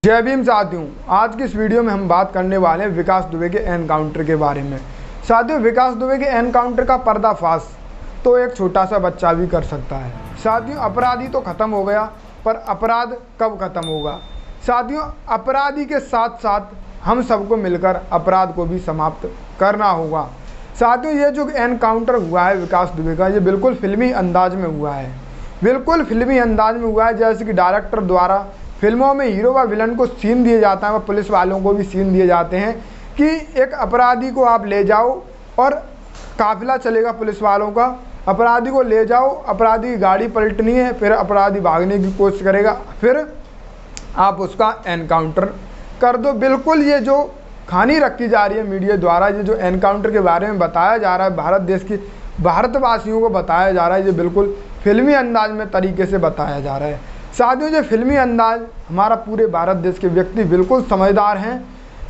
जय भीम साथियों, आज की इस वीडियो में हम बात करने वाले हैं विकास दुबे के एनकाउंटर के बारे में। साथियों, विकास दुबे के एनकाउंटर का पर्दाफाश तो एक छोटा सा बच्चा भी कर सकता है। साथियों, अपराधी तो ख़त्म हो गया, पर अपराध कब ख़त्म होगा? साथियों, अपराधी के साथ साथ हम सबको मिलकर अपराध को भी समाप्त करना होगा। साथियों, ये जो एनकाउंटर हुआ है विकास दुबे का, ये बिल्कुल फिल्मी अंदाज में हुआ है। बिल्कुल फिल्मी अंदाज में हुआ है, जैसे कि डायरेक्टर द्वारा फिल्मों में हीरो व विलन को सीन दिए जाता है, व पुलिस वालों को भी सीन दिए जाते हैं कि एक अपराधी को आप ले जाओ और काफिला चलेगा पुलिस वालों का, अपराधी को ले जाओ, अपराधी की गाड़ी पलटनी है, फिर अपराधी भागने की कोशिश करेगा, फिर आप उसका एनकाउंटर कर दो। बिल्कुल ये जो कहानी रखी जा रही है मीडिया द्वारा, ये जो एनकाउंटर के बारे में बताया जा रहा है, भारतवासियों को बताया जा रहा है, ये बिल्कुल फिल्मी अंदाज में तरीके से बताया जा रहा है। साथियों, जो फिल्मी अंदाज हमारा पूरे भारत देश के व्यक्ति बिल्कुल समझदार हैं।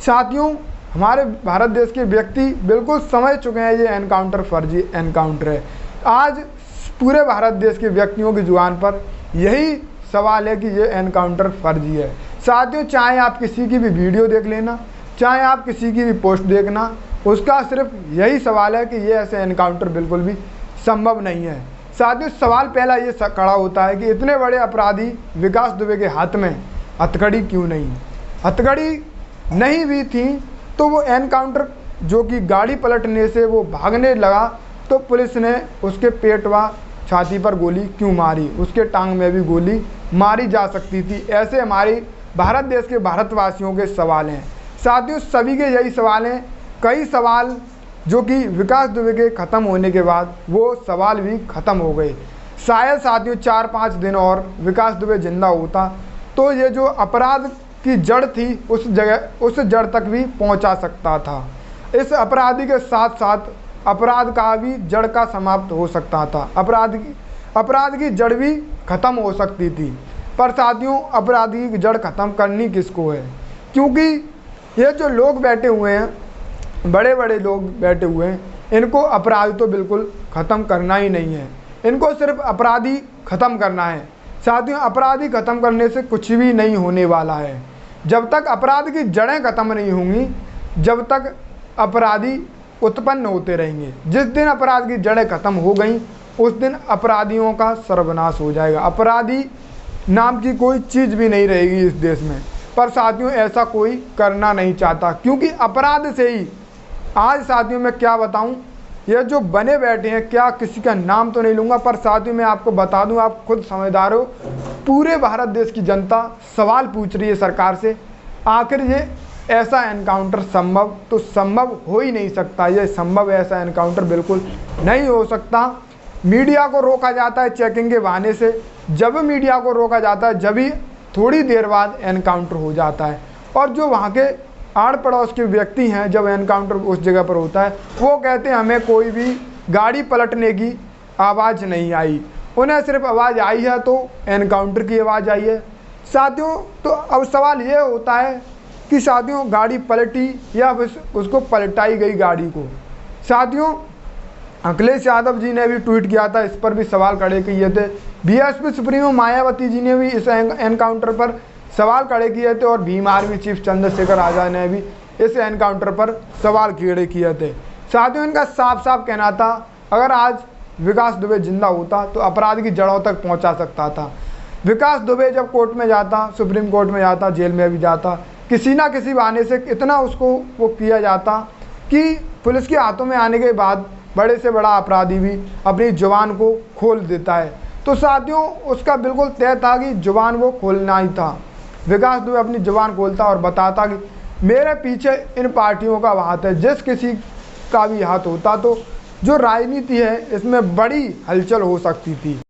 साथियों, हमारे भारत देश के व्यक्ति बिल्कुल समझ चुके हैं ये एनकाउंटर फर्जी एनकाउंटर है। आज पूरे भारत देश के व्यक्तियों की जुबान पर यही सवाल है कि ये एनकाउंटर फर्जी है। साथियों, चाहे आप किसी की भी वीडियो देख लेना, चाहे आप किसी की भी पोस्ट देखना, उसका सिर्फ यही सवाल है कि ये ऐसे एनकाउंटर बिल्कुल भी संभव नहीं है। साथियों, सवाल पहला ये खड़ा होता है कि इतने बड़े अपराधी विकास दुबे के हाथ में हथकड़ी क्यों नहीं? हथकड़ी नहीं भी थी तो वो एनकाउंटर जो कि गाड़ी पलटने से वो भागने लगा, तो पुलिस ने उसके पेट व छाती पर गोली क्यों मारी? उसके टांग में भी गोली मारी जा सकती थी। ऐसे हमारी भारत देश के भारतवासियों के सवाल हैं। साथियों, सभी के यही सवाल हैं। कई सवाल जो कि विकास दुबे के ख़त्म होने के बाद वो सवाल भी ख़त्म हो गए। शायद साथियों 4-5 दिन और विकास दुबे जिंदा होता तो ये जो अपराध की जड़ थी उस जड़ तक भी पहुंचा सकता था। इस अपराधी के साथ साथ अपराध का भी जड़ का समाप्त हो सकता था। अपराध की जड़ भी ख़त्म हो सकती थी। पर साथियों, अपराधी की जड़ ख़त्म करनी किसको है? क्योंकि ये जो लोग बैठे हुए हैं, बड़े बड़े लोग बैठे हुए हैं, इनको अपराध तो बिल्कुल ख़त्म करना ही नहीं है। इनको सिर्फ अपराधी ख़त्म करना है। साथियों, अपराधी ख़त्म करने से कुछ भी नहीं होने वाला है। जब तक अपराध की जड़ें ख़त्म नहीं होंगी, जब तक अपराधी उत्पन्न होते रहेंगे। जिस दिन अपराध की जड़ें ख़त्म हो गई, उस दिन अपराधियों का सर्वनाश हो जाएगा। अपराधी नाम की कोई चीज़ भी नहीं रहेगी इस देश में। पर साथियों, ऐसा कोई करना नहीं चाहता, क्योंकि अपराध से ही आज साथियों मैं क्या बताऊं, ये जो बने बैठे हैं, क्या किसी का नाम तो नहीं लूँगा, पर साथियों मैं आपको बता दूं, आप खुद समझदार हो, पूरे भारत देश की जनता सवाल पूछ रही है सरकार से, आखिर ये ऐसा एनकाउंटर संभव हो ही नहीं सकता। ये संभव ऐसा एनकाउंटर बिल्कुल नहीं हो सकता। मीडिया को रोका जाता है चेकिंग के बहाने से। जब मीडिया को रोका जाता है, जब ही थोड़ी देर बाद एनकाउंटर हो जाता है। और जो वहाँ के आड़ पड़ोस के व्यक्ति हैं, जब एनकाउंटर उस जगह पर होता है, वो कहते हैं हमें कोई भी गाड़ी पलटने की आवाज़ नहीं आई, उन्हें सिर्फ आवाज़ आई है तो एनकाउंटर की आवाज़ आई है। साथियों, तो अब सवाल ये होता है कि साथियों गाड़ी पलटी या उसको पलटाई गई गाड़ी को? साथियों, अखिलेश यादव जी ने भी ट्वीट किया था, इस पर भी सवाल खड़े किए थे। बीएसपी सुप्रीमो मायावती जी ने भी इस एनकाउंटर पर सवाल खड़े किए थे, और भीम आर्मी चीफ चंद्रशेखर आज़ाद ने भी इस एनकाउंटर पर सवाल खड़े किए थे। साथियों, इनका साफ साफ कहना था, अगर आज विकास दुबे जिंदा होता तो अपराध की जड़ों तक पहुंचा सकता था। विकास दुबे जब कोर्ट में जाता, सुप्रीम कोर्ट में जाता, जेल में भी जाता, किसी ना किसी बहाने से इतना उसको वो किया जाता कि पुलिस के हाथों में आने के बाद बड़े से बड़ा अपराधी भी अपनी जुबान को खोल देता है। तो साथियों, उसका बिल्कुल तय था कि जुबान वो खोलना ही था। विकास दुबे अपनी जुबान खोलता और बताता कि मेरे पीछे इन पार्टियों का हाथ है। जिस किसी का भी हाथ होता तो जो राजनीति है इसमें बड़ी हलचल हो सकती थी।